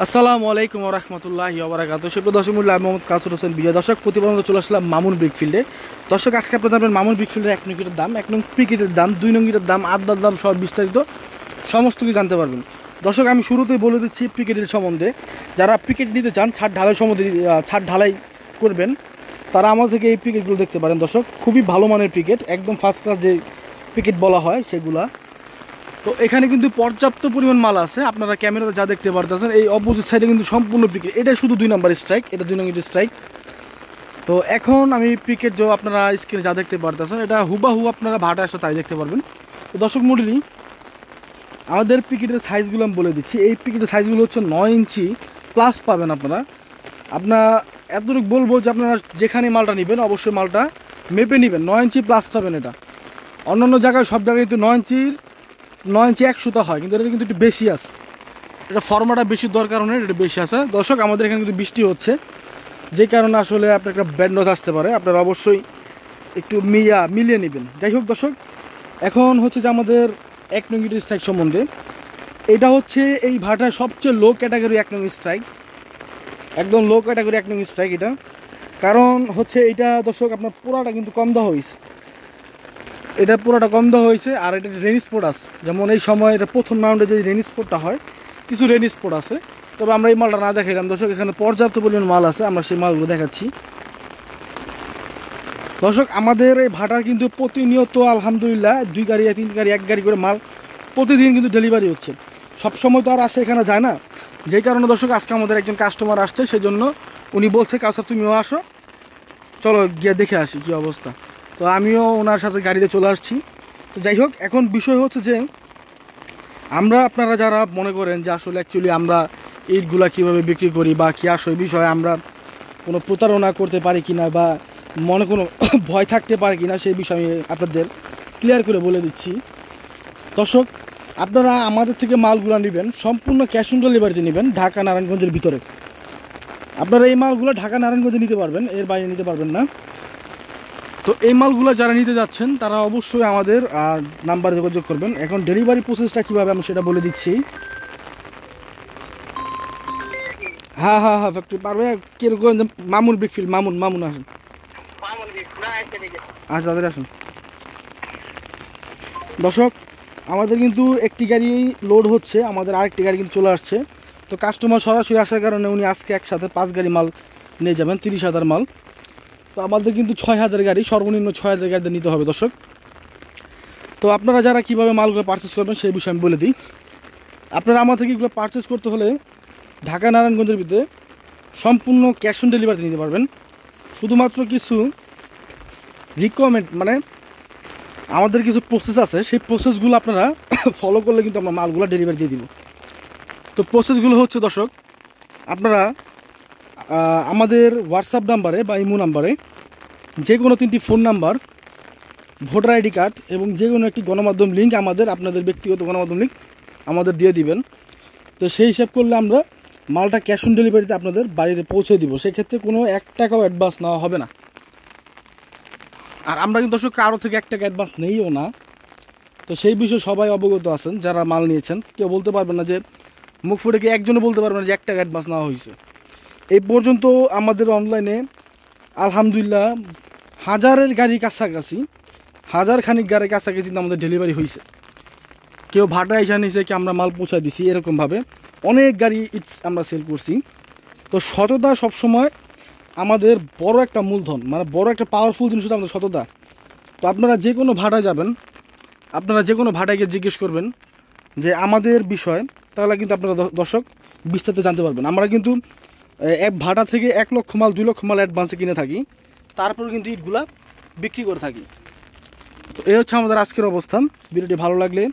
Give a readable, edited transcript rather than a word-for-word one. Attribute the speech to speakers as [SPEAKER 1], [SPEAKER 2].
[SPEAKER 1] আসসালামু আলাইকুম ওয়া রাহমাতুল্লাহি ওয়া বারাকাতুহু। সুপ্রিয় দর্শক মূল্য আমি মোহাম্মদ কাসুর হোসেন বিজয়। দর্শক প্রতিবেদন চলে আসলাম মামুন ব্রিকফিল্ডে। দর্শক আজকে আপনারা জানবেন মামুন ব্রিকফিল্ডের ১ নং ইটের দাম, ১ নং পিকেটের দাম, ২ নং ইটের দাম, আড্ডার দাম সব বিস্তারিত সমস্ত কিছু জানতে পারবেন। দর্শক আমি শুরুতেই বলে দিচ্ছি পিকেটের সম্বন্ধে। যারা পিকেট নিতে চান ছাদ ঢালাই সম্বন্ধে ছাদ ঢালাই করবেন তারা আমাদের থেকে এই পিকেটগুলো দেখতে পারেন। দর্শক খুবই ভালো মানের পিকেট, একদম ফার্স্ট ক্লাস যে পিকেট বলা হয় সেগুলা। তো এখানে কিন্তু পর্যাপ্ত পরিমাণ মাল আছে, আপনারা ক্যামেরাতে যা দেখতে পারতেছেন। এই অপোজিট সাইডে কিন্তু সম্পূর্ণ পিকেট, এটা শুধু ২ নাম্বার স্ট্রাইক, এটা ২ নং স্ট্রাইক। তো এখন আমি পিকেট যে আপনারা স্ক্রিনে যা দেখতে পারতেছেন এটা হুবাহু আপনারা ভাটা আসলে তাই দেখতে পারবেন। তো দর্শক মণ্ডলী, আমাদের পিকেটের সাইজগুলো আমি বলে দিচ্ছি। এই পিকেটের সাইজগুলো হচ্ছে ৯ ইঞ্চি প্লাস পাবেন আপনারা। এতটুকু বলবো যে আপনারা যেখানে মালটা নেবেন অবশ্যই মালটা মেপে নেবেন, ৯ ইঞ্চি প্লাস পাবেন। এটা অন্যান্য জায়গায় সব জায়গায় কিন্তু ৯ ইঞ্চি ১০০ হয়, কিন্তু এটা কিন্তু একটু বেশি আছে। এটা ফর্মাটা বেশি দরকার নেই, এটা বেশি আছে। দর্শক আমাদের এখানে কিন্তু বৃষ্টি হচ্ছে, যে কারণে আসলে আপনার একটা ব্যাড নয়েজ আসতে পারে, আপনারা অবশ্যই একটু মিলিয়ে নেবেন। যাই হোক দর্শক, এখন হচ্ছে যে আমাদের ১ নং ইটের স্ট্রাইক সম্বন্ধে। এটা হচ্ছে এই ভাটার সবচেয়ে লো ক্যাটাগরি ১ নং স্ট্রাইক, একদম লো ক্যাটাগরি ১ নং স্ট্রাইক এটা। কারণ হচ্ছে এটা দর্শক আপনার পুরাটা কিন্তু কম দেওয়া হয়েছে, এটা পুরোটা কম দেওয়া হয়েছে। আর এটা রেন স্পট আছে, যেমন এই সময় এটা প্রথম রাউন্ডে যে রেন স্পটটা হয়, কিছু রেন স্পট আছে। তবে আমরা এই মালটা না দেখাইলাম দর্শক, এখানে পর্যাপ্ত পরিমাণ মাল আছে, আমরা সেই মালগুলো দেখাচ্ছি। দর্শক আমাদের এই ভাটা কিন্তু প্রতিনিয়ত আলহামদুলিল্লাহ ২ গাড়ি ৩ গাড়ি ১ গাড়ি করে মাল প্রতিদিন কিন্তু ডেলিভারি হচ্ছে। সবসময় তো আর আসে এখানে যায় না, যেই কারণে দর্শক আজকে আমাদের একজন কাস্টমার আসছে, সেই জন্য উনি বলছে কাউসার তুমিও আসো, চলো গিয়ে দেখে আসি কী অবস্থা। তো আমিও ওনার সাথে গাড়িতে চলে আসছি। তো যাই হোক, এখন বিষয় হচ্ছে যে আপনারা যারা মনে করেন যে আসলে অ্যাকচুয়ালি আমরা ইটগুলা কীভাবে বিক্রি করি বা কী আসলে বিষয়ে আমরা কোনো প্রতারণা করতে পারি কিনা বা মনে কোনো ভয় থাকতে পারে কিনা, সেই বিষয়ে আমি আপনাদের ক্লিয়ার করে বলে দিচ্ছি। দর্শক আপনারা আমাদের থেকে মালগুলো নেবেন সম্পূর্ণ ক্যাশ অন ডেলিভারিতে নেবেন, ঢাকা নারায়ণগঞ্জের ভিতরে। আপনারা এই মালগুলো ঢাকা নারায়ণগঞ্জে নিতে পারবেন, এর বাইরে নিতে পারবেন না। তো এই মালগুলো যারা নিতে যাচ্ছেন তারা অবশ্যই আমাদের নাম্বারে যোগাযোগ করবেন। এখন ডেলিভারি প্রসেসটা কীভাবে আমি সেটা বলে দিচ্ছি। হ্যাঁ ফ্যাক্টরি পারবে কীরকম, মামুন ব্রিকফিল্ড, মামুন আসেন, তাদের আসুন। দর্শক আমাদের কিন্তু একটি গাড়ি লোড হচ্ছে, আমাদের আরেকটি গাড়ি কিন্তু চলে আসছে। তো কাস্টমার সরাসরি আসার কারণে উনি আজকে একসাথে ৫ গাড়ি মাল নিয়ে যাবেন, ৩০,০০০ মাল। তো আমাদের কিন্তু ৬,০০০ গাড়ি, সর্বনিম্ন ৬,০০০ গাড়িতে নিতে হবে দর্শক। তো আপনারা যারা কীভাবে মালগুলো পারচেস করবেন সেই বিষয়ে আমি বলে দিই। আপনারা আমার থেকে এগুলো পারচেস করতে হলে ঢাকা নারায়ণগঞ্জের ভিতরে সম্পূর্ণ ক্যাশ অন ডেলিভারিতে নিতে পারবেন। শুধুমাত্র কিছু রিকোয়ারমেন্ট, মানে আমাদের কিছু প্রসেস আছে, সেই প্রসেসগুলো আপনারা ফলো করলে কিন্তু আমরা মালগুলো ডেলিভারি দিয়ে দিব। তো প্রসেসগুলো হচ্ছে দর্শক, আপনারা আমাদের হোয়াটসঅ্যাপ নাম্বারে বা ইমো নাম্বারে যে কোনো ৩টি phone number, voter ID card এবং যে কোনো একটি গণমাধ্যম লিঙ্ক, আপনাদের ব্যক্তিগত গণমাধ্যম লিঙ্ক আমাদের দিয়ে দিবেন। তো সেই হিসাব করলে আমরা মালটা ক্যাশ অন ডেলিভারিতে আপনাদের বাড়িতে পৌঁছে দিব, সেক্ষেত্রে কোনো ১ টাকাও অ্যাডভান্স নেওয়া হবে না। আর আমরা কিন্তু দর্শক কারো থেকে ১ টাকা অ্যাডভান্স নেইও না। তো সেই বিষয়ে সবাই অবগত আছেন, যারা মাল নিয়েছেন কেউ বলতে পারবেন না যে, মুখ ফুটে কি একজনও বলতে পারবেন না যে ১ টাকা অ্যাডভান্স নেওয়া হয়েছে। এই পর্যন্ত আমাদের অনলাইনে আলহামদুলিল্লাহ হাজারের গাড়ি কাছাকাছি, হাজার খানিক গাড়ির কাছাকাছি কিন্তু আমাদের ডেলিভারি হয়েছে। কেউ ভাটা এসে নিয়েছে, কি আমরা মাল পৌঁছায় দিছি, এরকমভাবে অনেক গাড়ি আমরা সেল করছি। তো সততা সবসময় আমাদের বড় একটা মূলধন, মানে বড় একটা পাওয়ারফুল জিনিস হচ্ছে আমাদের সততা। তো আপনারা যে কোনো ভাটায় যাবেন, আপনারা যে কোনো ভাটায় গিয়ে জিজ্ঞেস করবেন যে আমাদের বিষয়, তাহলে কিন্তু আপনারা দর্শক বিস্তারিত জানতে পারবেন। আমরা কিন্তু এক ভাটা থেকে ১ লক্ষ মাল ২ লক্ষ মাল অ্যাডভান্সে কিনে থাকি, তারপর কিন্তু ইটগুলা বিক্রি করে থাকি। তো এই হচ্ছে আমাদের আজকের অবস্থান। ভিডিওটি ভালো লাগলে